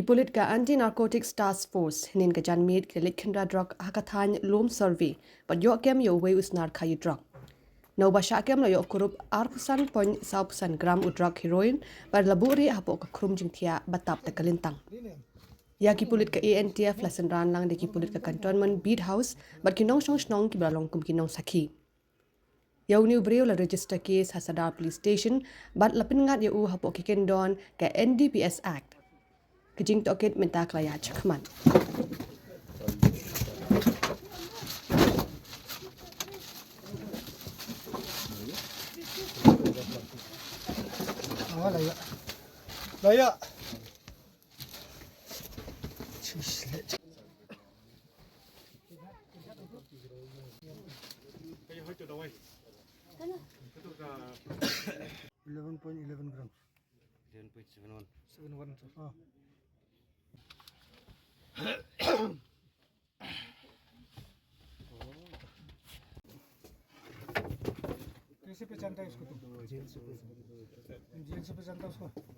Pulit ka Anti Narcotics Task Force hinin ka janmiet ka leit Khynra drok haka thain Lum Survey but yo kem yo uwei snar khaïi drok. Nau ba sya kem lo yo kurup 8.9% gram u drok heroin par laburi hapo ka krum jing thia batap ta kalintang. Ya Pulit ka ANTF lesson ran lang de Pulit ka cantonment beat house but kinong snong ki balong kum kinong sakhi. Yau ni breu la register case Hasadar police station but lapin ngat yo u hapo ki kendon ka NDPS Act. Kejing toket minta kelaya cekman. Laya. $11.11 grams. 11.71. 71. Oh. कैसे पहचानता है इसको तुम? जेल से पहचानता उसको?